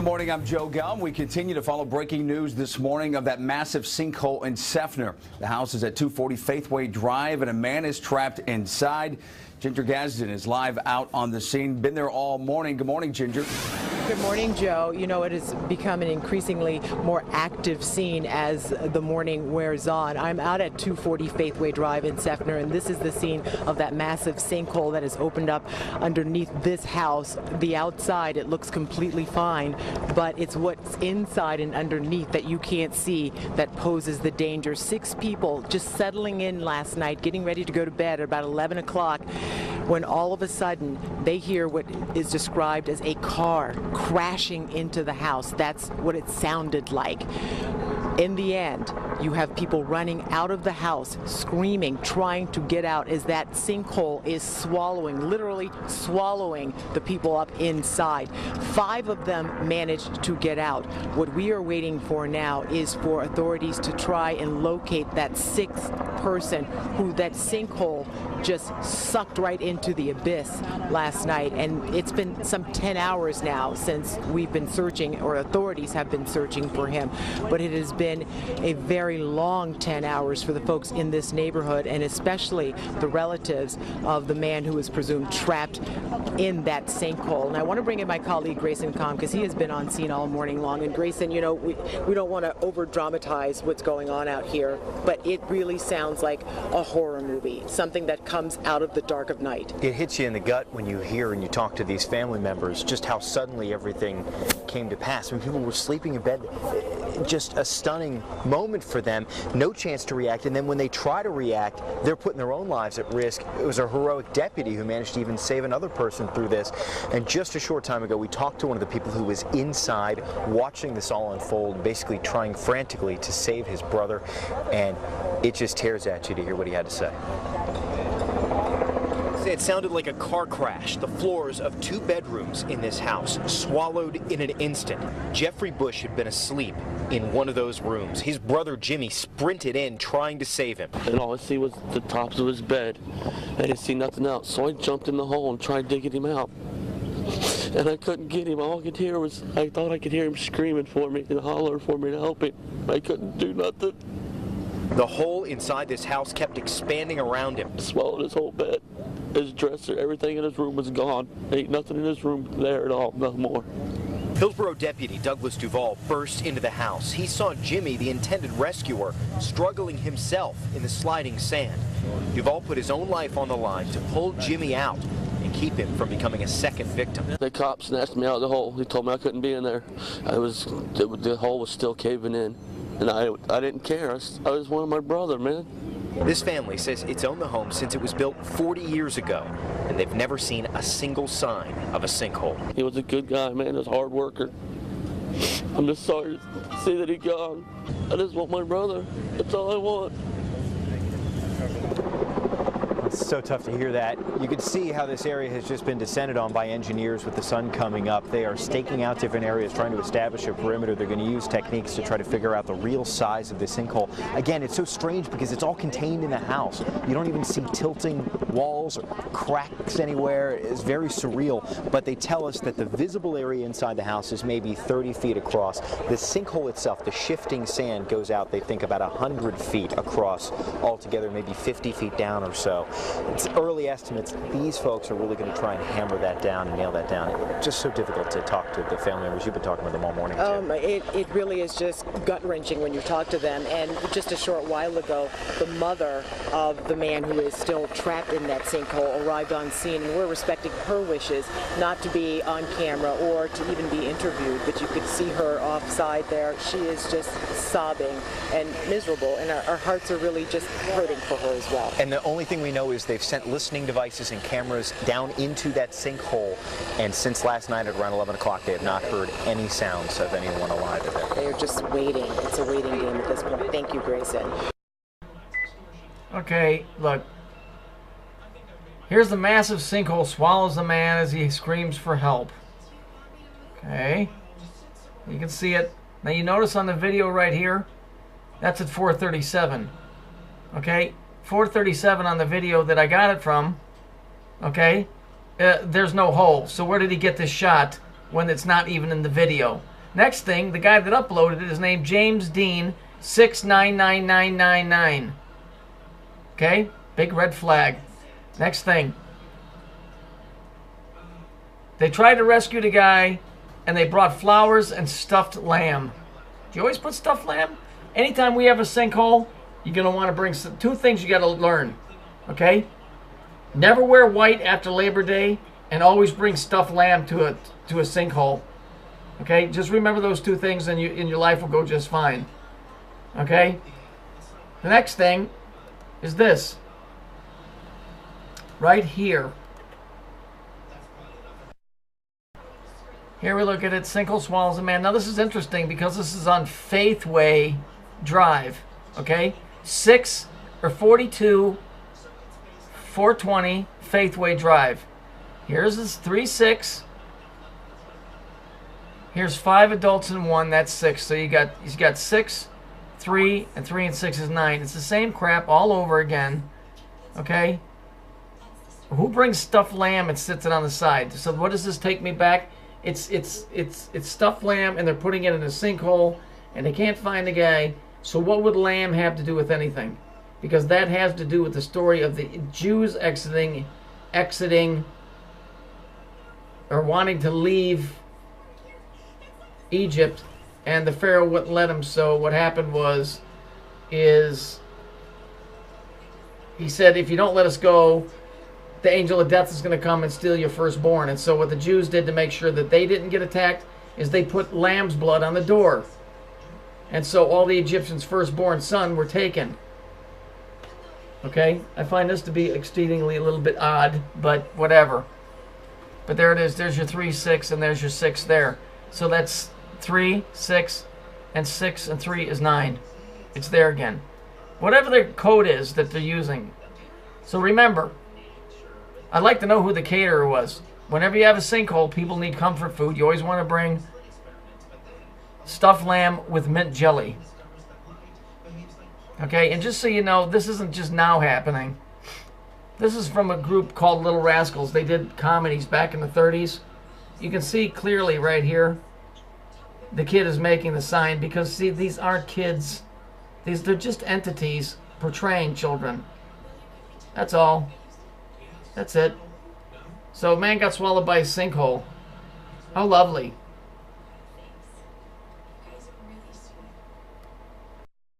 Good morning, I'm Joe Gum. We continue to follow breaking news this morning of that massive sinkhole in Seffner. The house is at 240 Faithway Drive, and a man is trapped inside. Ginger Gadsden is live out on the scene. Been there all morning. Good morning, Ginger. Good morning, Joe. You know, it has become an increasingly more active scene as the morning wears on. I'm out at 240 Faithway Drive in Seffner, and this is the scene of that massive sinkhole that has opened up underneath this house. The outside, it looks completely fine, but it's what's inside and underneath that you can't see that poses the danger. 6 people just settling in last night, getting ready to go to bed at about 11 o'clock, when all of a sudden they hear what is described as a car crashing into the house. That's what it sounded like. In the end, you have people running out of the house, screaming, trying to get out as that sinkhole is swallowing, literally swallowing the people up inside. 5 of them managed to get out. What we are waiting for now is for authorities to try and locate that 6th person who that sinkhole just sucked right into the abyss last night. And it's been some 10 hours now since we've been searching, or authorities have been searching for him. But it has been a very long 10 hours for the folks in this neighborhood, and especially the relatives of the man who was presumed trapped in that sinkhole. And I want to bring in my colleague Grayson Kahn, because he has been on scene all morning long. And Grayson, you know, we don't want to over dramatize what's going on out here, but it really sounds like a horror movie, something that comes out of the dark of night. It hits you in the gut when you hear and you talk to these family members just how suddenly everything came to pass. When people were sleeping in bed, just a stunning moment for them, no chance to react, and then when they try to react, they're putting their own lives at risk. It was a heroic deputy who managed to even save another person through this. And just a short time ago, we talked to one of the people who was inside watching this all unfold, basically trying frantically to save his brother, and it just tears at you to hear what he had to say. It sounded like a car crash. The floors of 2 bedrooms in this house swallowed in an instant. Jeffrey Bush had been asleep in one of those rooms. His brother Jimmy sprinted in trying to save him. And all I see was the tops of his bed. I didn't see nothing else, so I jumped in the hole and tried digging him out. And I couldn't get him. All I could hear was, I thought I could hear him screaming for me and hollering for me to help him. I couldn't do nothing. The hole inside this house kept expanding around him. Swallowed his whole bed. His dresser, everything in his room was gone. Ain't nothing in his room there at all, no more. Hillsborough deputy Douglas Duvall burst into the house. He saw Jimmy, the intended rescuer, struggling himself in the sliding sand. Duvall put his own life on the line to pull Jimmy out and keep him from becoming a second victim. The cop snatched me out of the hole. He told me I couldn't be in there. The hole was still caving in, and I didn't care. I just wanted my brother, man. This family says it's owned the home since it was built 40 years ago, and they've never seen a single sign of a sinkhole. He was a good guy, man. He was a hard worker. I'm just sorry to see that he's gone. I just want my brother. That's all I want. It's so tough to hear that. You can see how this area has just been descended on by engineers with the sun coming up. They are staking out different areas, trying to establish a perimeter. They're going to use techniques to try to figure out the real size of this sinkhole. Again, it's so strange because it's all contained in the house. You don't even see tilting walls or cracks anywhere. It's very surreal, but they tell us that the visible area inside the house is maybe 30 feet across. The sinkhole itself, the shifting sand, goes out, they think, about 100 feet across altogether, maybe 50 feet down or so. It's early estimates. These folks are really going to try and hammer that down and nail that down. It's just so difficult to talk to the family members. You've been talking with them all morning, too. It really is just gut-wrenching when you talk to them. And just a short while ago, the mother of the man who is still trapped in that sinkhole arrived on scene, and we're respecting her wishes not to be on camera or to even be interviewed, but you could see her offside there. She is just sobbing and miserable, and our hearts are really just hurting for her as well. And the only thing we know is they've sent listening devices and cameras down into that sinkhole, and since last night at around 11 o'clock, they have not heard any sounds of anyone alive in there. They are just waiting. It's a waiting game at this point. Thank you, Grayson. Okay, look. Here's the massive sinkhole swallows the man as he screams for help. Okay. You can see it. Now you notice on the video right here, that's at 4:37. Okay? 4:37 on the video that I got it from. Okay? There's no hole. So where did he get this shot when it's not even in the video? Next thing, the guy that uploaded it is named James Dean 699999. Okay? Big red flag. Next thing. They tried to rescue the guy, and they brought flowers and stuffed lamb. Do you always put stuffed lamb? Anytime we have a sinkhole, you're going to want to bring two things you got to learn. Okay? Never wear white after Labor Day, and always bring stuffed lamb to a sinkhole. Okay? Just remember those two things, and your life will go just fine. Okay? The next thing is this. Right here. Here we look at it. Sinkhole swallows a man. Now this is interesting because this is on Faithway Drive. Okay? 42 420 Faithway Drive. Here's this 3-6. Here's 5 adults and 1. That's 6. So he's got 6, 3, and 3 and 6 is 9. It's the same crap all over again. Okay? Who brings stuffed lamb and sits it on the side? So what does this take me back? It's stuffed lamb, and they're putting it in a sinkhole, and they can't find the guy. So what would lamb have to do with anything? Because that has to do with the story of the Jews exiting, or wanting to leave Egypt, and the Pharaoh wouldn't let him. So what happened is he said, if you don't let us go, the angel of death is going to come and steal your firstborn. And so what the Jews did to make sure that they didn't get attacked is they put lamb's blood on the door. And so all the Egyptians' firstborn son were taken. Okay? I find this to be exceedingly a little bit odd, but whatever. But there it is. There's your 3, 6, and there's your 6 there. So that's 3, 6, and 6, and 3 is 9. It's there again. Whatever the code is that they're using. So remember, I'd like to know who the caterer was. Whenever you have a sinkhole, people need comfort food. You always want to bring stuffed lamb with mint jelly. Okay, and just so you know, this isn't just now happening. This is from a group called Little Rascals. They did comedies back in the 30s. You can see clearly right here, the kid is making the sign because, see, these aren't kids. They're just entities portraying children. That's all. That's it. So man got swallowed by a sinkhole. How lovely.